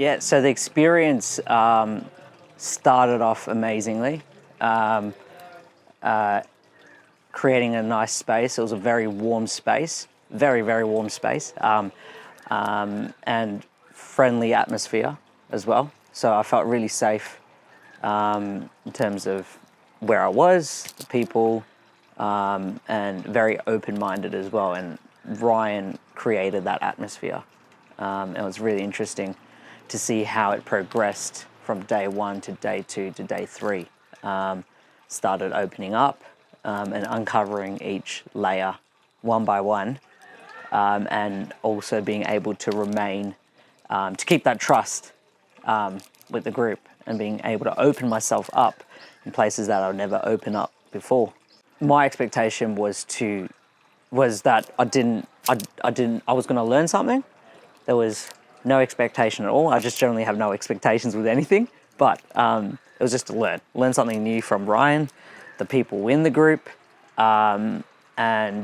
Yeah, so the experience started off amazingly. Creating a nice space. It was a very warm space, very, very warm space, and friendly atmosphere as well. So I felt really safe in terms of where I was, the people, and very open-minded as well. And Ryan created that atmosphere. It was really interesting to see how it progressed from day 1 to day 2 to day 3. Started opening up and uncovering each layer one by one, and also being able to remain, to keep that trust with the group, and being able to open myself up in places that I'll never open up before. My expectation was that I was going to learn something. There was no expectation at all. I just generally have no expectations with anything, but it was just to learn something new from Ryan, the people in the group, and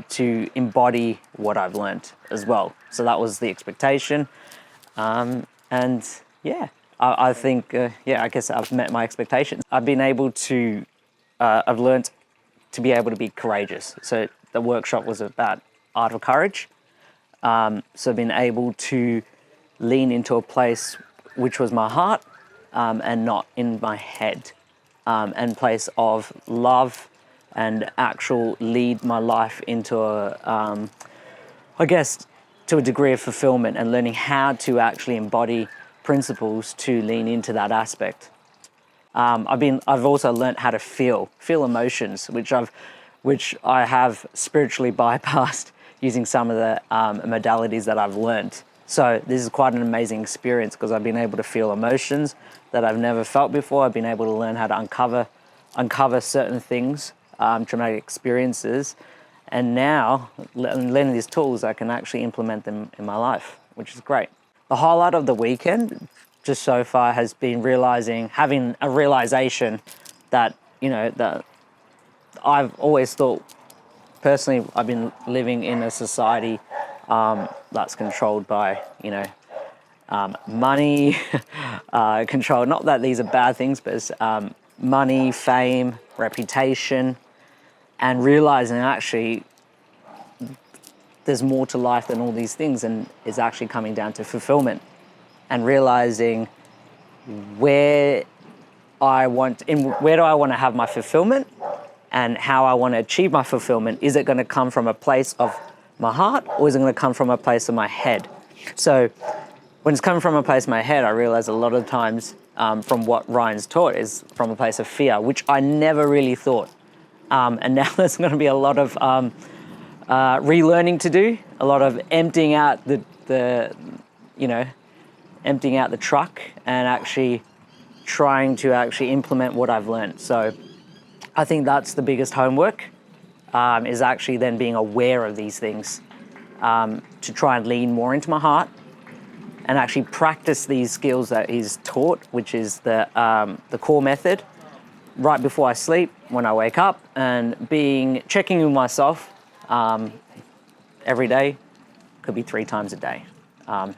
to embody what I've learned as well. So that was the expectation. And yeah, I think, I guess I've met my expectations. I've been able to, I've learned to be able to be courageous. So the workshop was about art of courage. So I've been able to lean into a place which was my heart, and not in my head, and place of love, and actual lead my life into a, I guess, to a degree of fulfillment, and learning how to actually embody principles to lean into that aspect. I've also learned how to feel emotions, which I have spiritually bypassed using some of the modalities that I've learned. So this is quite an amazing experience, because I've been able to feel emotions that I've never felt before. I've been able to learn how to uncover certain things, traumatic experiences, and now learning these tools, I can actually implement them in my life, which is great. The highlight of the weekend, just so far, has been having a realization that, that I've always thought, personally, I've been living in a society that's controlled by, money, control. Not that these are bad things, but it's money, fame, reputation, and realizing actually there's more to life than all these things, and it's actually coming down to fulfillment, and realizing where do I want to have my fulfillment, and how I want to achieve my fulfillment. Is it going to come from a place of my heart, or is it going to come from a place of my head? So when it's coming from a place of my head, I realize a lot of times from what Ryan's taught is from a place of fear, which I never really thought. And now there's going to be a lot of relearning to do, a lot of emptying out emptying out the truck, and actually trying to actually implement what I've learned. So I think that's the biggest homework, is actually then being aware of these things, to try and lean more into my heart, and actually practice these skills that he's taught, which is the core method, right before I sleep, when I wake up, and checking with myself every day, could be 3 times a day.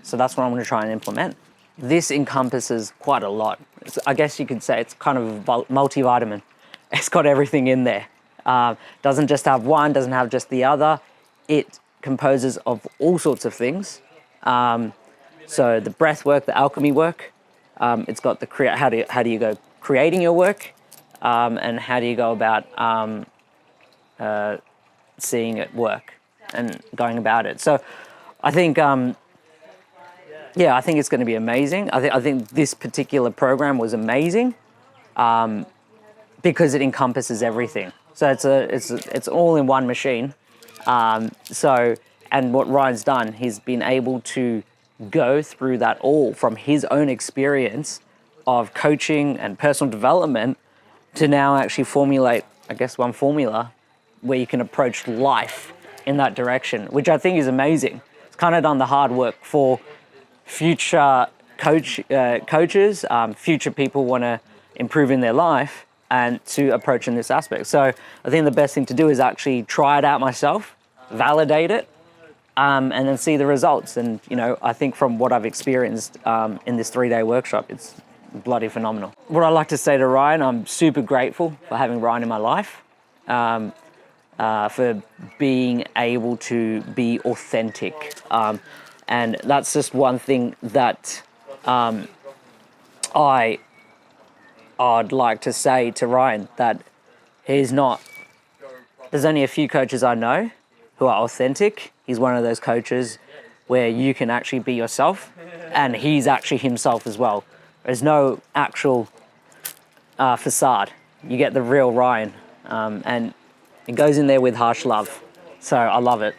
So that's what I'm going to try and implement. This encompasses quite a lot. I guess you could say it's kind of a multivitamin. It's got everything in there. Doesn't just have one, doesn't have just the other. It composes of all sorts of things. So the breath work, the alchemy work, it's got how do you go creating your work, and how do you go about seeing it work and going about it. So I think, I think it's going to be amazing. I think this particular program was amazing, because it encompasses everything. So it's all in one machine. And what Ryan's done, he's been able to go through that all from his own experience of coaching and personal development to now actually formulate, I guess, one formula where you can approach life in that direction, which I think is amazing. It's kind of done the hard work for future coaches, future people want to improve in their life, and to approach in this aspect. So I think the best thing to do is actually try it out myself, validate it, and then see the results. And, you know, I think from what I've experienced in this 3-day workshop, it's bloody phenomenal. What I'd like to say to Ryan, I'm super grateful for having Ryan in my life, for being able to be authentic. And that's just one thing that I'd like to say to Ryan, that he's not, there's only a few coaches I know who are authentic. He's one of those coaches where you can actually be yourself, and he's actually himself as well. There's no actual facade. You get the real Ryan, and it goes in there with harsh love. So I love it.